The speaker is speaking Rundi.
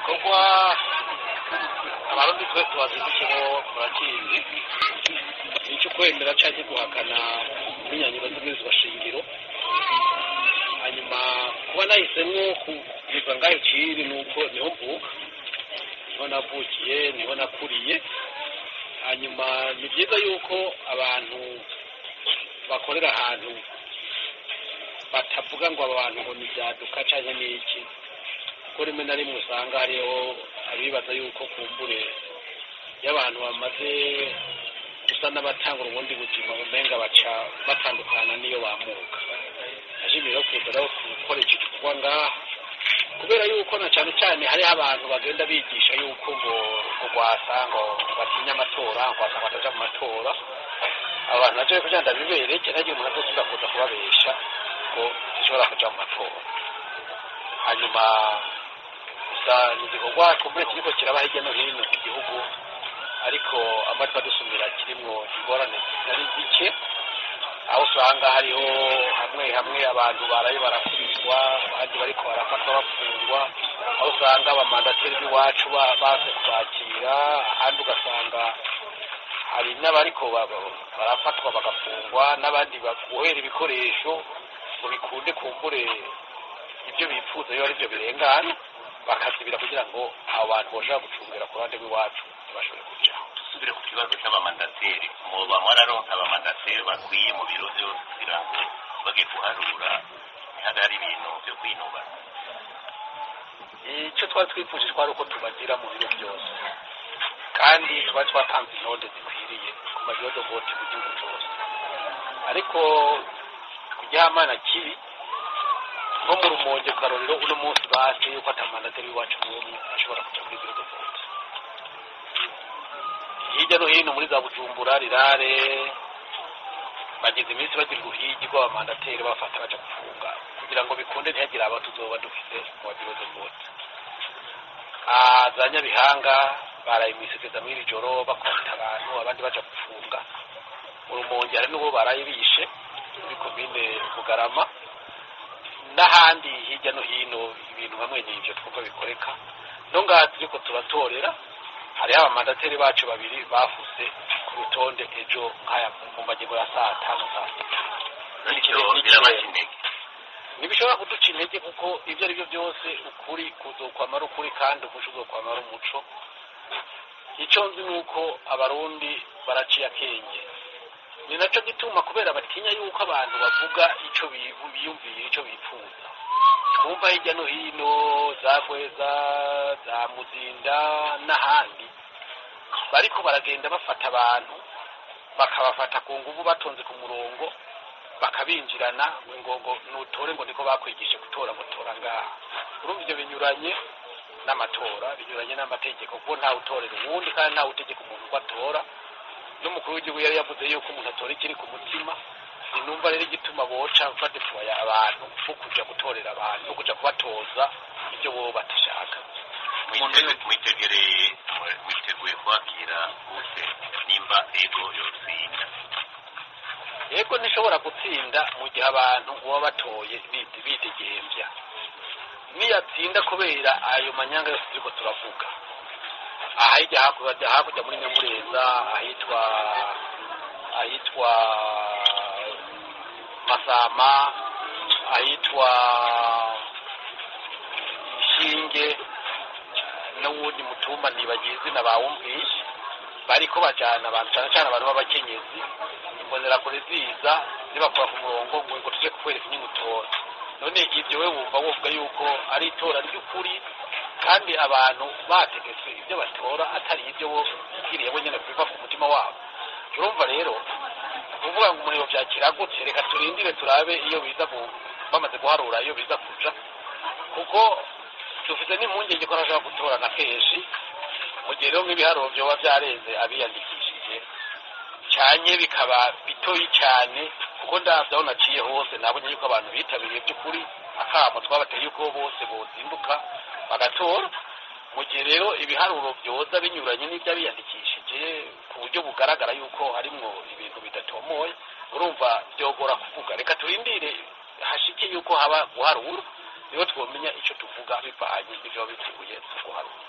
igikorwa abarundi twese bazindukimo murakizi nicyo kwemera cyangwa guhakana imyinyanyuro z'ubwirizwa shingiro. Hanyuma kuba nahisemo kuva ngaho kiri nuko niho mvuka, niho navukiye, niho nakuriye. Hanyuma ni byiza yuko abantu bakorera ahantu batavuga ngo aba bantu ngo ni ibyaduka cyangwa ni iki, kuko rimwe na rimwe usanga hariho abibaza yuko kumbure iyo abantu bamaze gusa n'abatanga ubundi buzima bumenga baca batandukana n'iyo bamuka. Ashimira kuza rero gukora iki gikorwa ngaha, kubera yuko na cyane cyane hariho abantu bagenda bigisha yuko ngo rwasa ngo batinya amatora, ngo basanga bataja mu matora. Abantu baje kugira ngo bibere cyane igihe umuntu azosubira kuza kubabesha ngo zishobora kuja mu matora. Hanyuma gusa ni igikorwa kumbure kiriko kiraba hirya no hino mu gihugu, ariko amatwi adusumira kirimwo ingorane zitari zike, aho usanga hariho hamwe abantu baraye barakubitwa, abandi bariko barafatwa bafungwa, aho usanga abamandateri b'iwacu baze kubakira, ahandi ugasanga hari n'abariko barafatwa bagafungwa, n'abandi baguhera ibikoresho ngo bikunde kumbure ibyo bipfuza iyo ari byo birengana, bakazibira kugira ngo abo bantu boshobora gucungira ku ruhande rw'iwacu ntibashobore kujaho. Dusubire ku kibazo cy'abamandateri, muba mwararonka abamandateri bakwiye mu biro byose kugira ngo bagiye guharura ntihagare ibintu byo kwinuba? Icyo twari twifuje twari uko tubagira mu biro byose, kandi twari twatanze intonde zikwiriye ku mabiro de vote mu gihugu cyose, ariko kugihamana kibi nko mu Rumonge karorero uno munsi base yuko atamandateri w'iwacu n'umwe ashobora kuja kuri biro de vote. Hirya no hino muri za Bujumbura, Rirare, bageze iminsi bagira uruhigi rw'abamandateri bafata baja gufunga kugira ngo bikunde ntihagire abo tuzoba dufite mu biro de vote. Za Nyabihanga barayimisegeza mw'iri joro bakota abantu, abandi baja gufunga. Mu Rumonge hari n'uwo baraye bishe muri komine Bugarama, n'ahandi hirya no hino ibintu hamwe n'ibyo twumva bikoreka. No ngaha turiko turatorera hariho abamandateri bacu babiri bafuse ku rutonde ejo nk'aya mu magingo ya saa 5. Ntibishobora kuduca intege kuko ibyo ari byo byose ukuri kuzokwamara ukuri kandi umuco uzokwamara umuco. Icyo nzi ni uko abarundi baraciye akenge, ni nacyo gituma kubera batinya yuko abantu bavuga icyo biyumviye, icyo bipfuza. Twumva hirya no hino za Bweza, za Muzinda n'ahandi bariko baragenda bafata abantu bakabafata ku nguvu batonze ku murongo bakabinjirana ngo nutore ngo niko bakwigisha gutora ngo tora ngaha. Urumva ibyo binyuranye n'amatora, binyuranye n'amategeko, kuko ntawe utorera uwundi kandi ntawe utegeka umuntu ko atora. N'umukuru w'igihugu yari yavuze yuko umuntu atora ikiri ku mutima. Sinumva rero igituma boca badefuya abantu bo kuja gutorera abantu, no kuja kubatoza ibyo bo batashaka. Mwiteguye kwakira bose nimba ego yotsinda? Yego nishobora gutsinda mu gihe abantu baba batoye bitegembya. Niyatsinda kubera ayo manyanga yose turiko turavuga, ahajya hakurya muri Nyamureza ahitwa Masama, ahitwa Shinge, n'uwundi mutumba nibagiye izina bawumvishe, bariko bajana abantu cyane abantu b'abakenyezi, imbonera kure ziza zibakora ku murongo ngo tuje kukwereka inyutora. None ibyo we wumva yuko ari itora ry'ukuri kandi abantu bategetswe ibyo batora atari ibyo bo bwiriye bo nyene biva ku mutima wabo. Urumva rero kuvuga ngo umuriro byakira gutse, reka turindire turabe iyo biza bamaze guharura iyo biza kuja, kuko dufite n'impungenge ko nashaka gutora na kenshi mu gihe rero nk'ibiharuro byoba byarenze abiyandikishije cyane bikaba bitoyi cyane, kuko ndavyaho naciye hose nabonye yuko abantu bitabiriye by'ukuri akamo twabateye yuko bose bozinduka bagatora. Mu gihe rero ibiharuro byoza binyuranye n'ibyo abiyandikishije ku buryo bugaragara yuko harimwo ibintu bidatomoye, urumva byogora kuvuga. Reka turindire hashike yuko haba guharura, niho twomenya icyo tuvuga bivanye n'ibyo biteguye guharura.